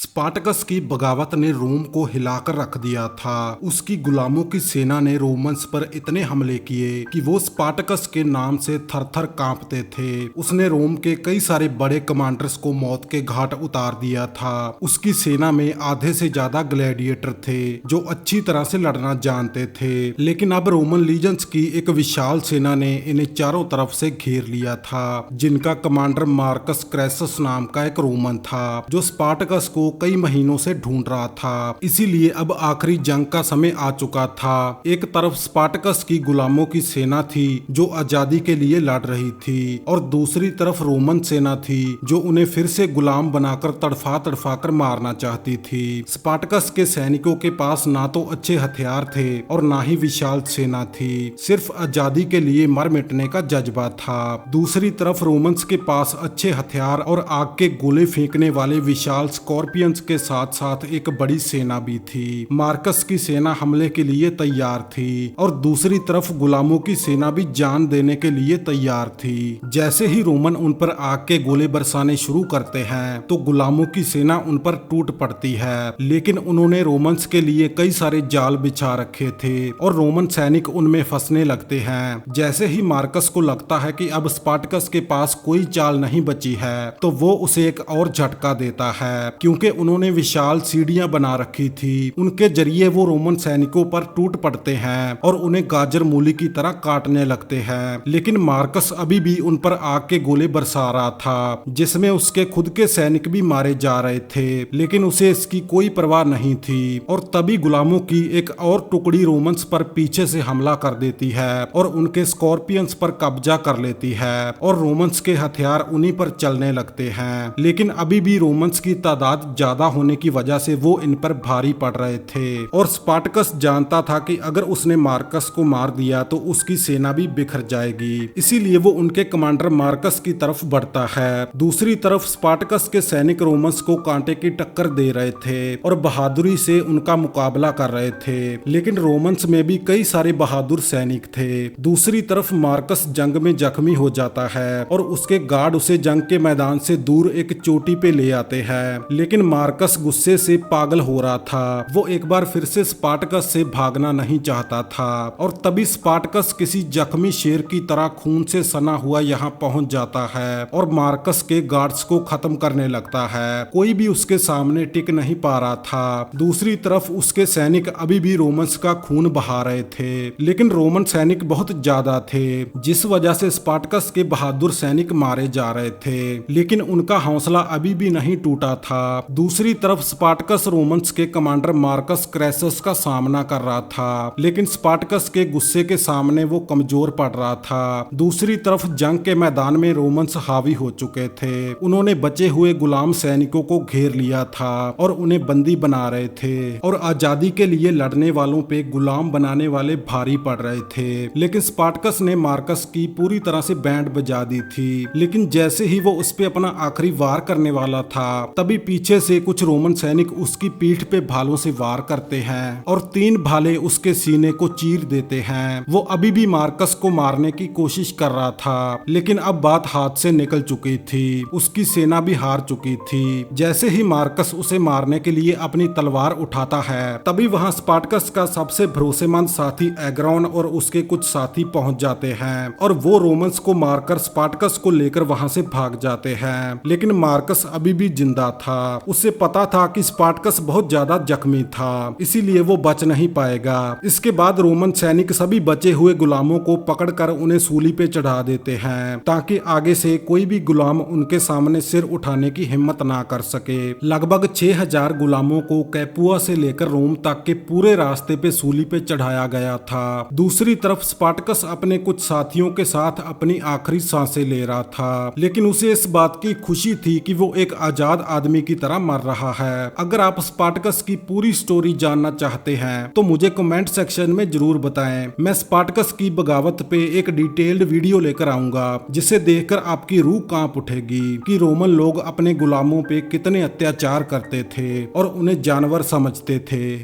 Spartacus की बगावत ने रोम को हिलाकर रख दिया था। उसकी गुलामों की सेना ने रोमन्स पर इतने हमले किए कि वो स्पार्टकस के नाम से थर-थर कांपते थे। उसने रोम के कई सारे बड़े कमांडर्स को मौत के घाट उतार दिया था। उसकी सेना में आधे से ज्यादा ग्लैडिएटर थे जो अच्छी तरह से लड़ना जानते थे। लेकिन अब रोमन लीजन्स की एक विशाल सेना ने इन्हें चारों तरफ से घेर लिया था, जिनका कमांडर मार्कस क्रैसस नाम का एक रोमन था जो स्पार्टकस को कई महीनों से ढूंढ रहा था। इसीलिए अब आखिरी जंग का समय आ चुका था। एक तरफ स्पार्टकस की गुलामों की सेना थी जो आजादी के लिए लड़ रही थी, और दूसरी तरफ रोमन सेना थी जो उन्हें फिर से गुलाम बनाकर तड़फा तड़फा कर मारना चाहती थी। स्पार्टकस के सैनिकों के पास ना तो अच्छे हथियार थे और ना ही विशाल सेना थी, सिर्फ आजादी के लिए मर मिटने का जज्बा था। दूसरी तरफ रोमन्स के पास अच्छे हथियार और आग के गोले फेंकने वाले विशाल स्कॉर्पियंस के साथ साथ एक बड़ी सेना भी थी। मार्कस की सेना हमले के लिए तैयार थी और दूसरी तरफ गुलामों की सेना भी जान देने के लिए तैयार थी। जैसे ही रोमन उन पर आग के गोले बरसाने शुरू करते हैं तो गुलामों की सेना उन पर टूट पड़ती है, लेकिन उन्होंने रोमन्स के लिए कई सारे जाल बिछा रखे थे और रोमन सैनिक उनमें फंसने लगते हैं। जैसे ही मार्कस को लगता है कि अब स्पार्टकस के पास कोई चाल नहीं बची है तो वो उसे एक और झटका देता है, क्योंकि उन्होंने विशाल सीढ़ियां बना रखी थी। उनके जरिए वो रोमन सैनिकों पर टूट पड़ते हैं और उन्हें गाजर मूली की तरह काटने लगते हैं। लेकिन मार्कस अभी भी उन पर आग के गोले बरसा रहा था, जिसमें उसके खुद के सैनिक भी मारे जा रहे थे, लेकिन उसे इसकी कोई परवाह नहीं थी। और तभी गुलामों की एक और टुकड़ी रोमन्स पर पीछे से हमला कर देती है और उनके स्कॉर्पियंस पर कब्जा कर लेती है और रोमन्स के हथियार उन्हीं पर चलने लगते हैं। लेकिन अभी भी रोमन्स की तादाद ज्यादा होने की वजह से वो इन पर भारी पड़ रहे थे, और स्पार्टकस जानता था कि अगर उसने मार्कस को मार दिया तो उसकी सेना भी बिखर जाएगी। इसीलिए वो उनके कमांडर मार्कस की तरफ बढ़ता है। दूसरी तरफ स्पार्टकस के सैनिक रोमन्स को कांटे की टक्कर दे रहे थे और बहादुरी से उनका मुकाबला कर रहे थे, लेकिन रोमन्स में भी कई सारे बहादुर सैनिक थे। दूसरी तरफ मार्कस जंग में जख्मी हो जाता है और उसके गार्ड उसे जंग के मैदान से दूर एक चोटी पे ले आते हैं, लेकिन मार्कस गुस्से से पागल हो रहा था। वो एक बार फिर से स्पार्टकस से भागना नहीं चाहता था, और तभी स्पार्टकस किसी जख्मी शेर की तरह खून से सना हुआ यहाँ पहुंच जाता है और मार्कस के गार्ड्स को खत्म करने लगता है। कोई भी उसके सामने टिक नहीं पा रहा था। दूसरी तरफ उसके सैनिक अभी भी रोमन्स का खून बहा रहे थे, लेकिन रोमन सैनिक बहुत ज्यादा थे, जिस वजह से स्पार्टकस के बहादुर सैनिक मारे जा रहे थे, लेकिन उनका हौसला अभी भी नहीं टूटा था। दूसरी तरफ स्पार्टकस रोमन्स के कमांडर मार्कस क्रैसस का सामना कर रहा था, लेकिन स्पार्टकस के गुस्से के सामने वो कमजोर पड़ रहा था। दूसरी तरफ जंग के मैदान में रोमन्स हावी हो चुके थे। उन्होंने बचे हुए गुलाम सैनिकों को घेर लिया था और उन्हें बंदी बना रहे थे, और आजादी के लिए लड़ने वालों पे गुलाम बनाने वाले भारी पड़ रहे थे। लेकिन स्पार्टकस ने मार्कस की पूरी तरह से बैंड बजा दी थी, लेकिन जैसे ही वो उस पे अपना आखिरी वार करने वाला था तभी पीछे से कुछ रोमन सैनिक उसकी पीठ पे भालों से वार करते हैं और 3 भाले उसके सीने को चीर देते हैं। वो अभी भी मार्कस को मारने की कोशिश कर रहा था, लेकिन अब बात हाथ से निकल चुकी थी। उसकी सेना भी हार चुकी थी। जैसे ही मार्कस उसे मारने के लिए अपनी तलवार उठाता है तभी वहां स्पार्टकस का सबसे भरोसेमंद साथी एग्रॉन और उसके कुछ साथी पहुंच जाते हैं और वो रोमन्स को मारकर स्पार्टकस को लेकर वहां से भाग जाते हैं। लेकिन मार्कस अभी भी जिंदा था। उसे पता था कि स्पार्टकस बहुत ज्यादा जख्मी था, इसीलिए वो बच नहीं पाएगा। इसके बाद रोमन सैनिक सभी बचे हुए गुलामों को पकड़कर उन्हें सूली पे चढ़ा देते हैं ताकि आगे से कोई भी गुलाम उनके सामने सिर उठाने की हिम्मत ना कर सके। लगभग 6000 गुलामों को कैपुआ से लेकर रोम तक के पूरे रास्ते पे सूली पे चढ़ाया गया था। दूसरी तरफ स्पार्टकस अपने कुछ साथियों के साथ अपनी आखिरी सांसें ले रहा था, लेकिन उसे इस बात की खुशी थी कि वो एक आजाद आदमी की तरह मर रहा है। अगर आप स्पार्टकस की पूरी स्टोरी जानना चाहते हैं तो मुझे कमेंट सेक्शन में जरूर बताएं। मैं स्पार्टकस की बगावत पे एक डिटेल्ड वीडियो लेकर आऊंगा जिसे देखकर आपकी रूह कांप उठेगी कि रोमन लोग अपने गुलामों पे कितने अत्याचार करते थे और उन्हें जानवर समझते थे।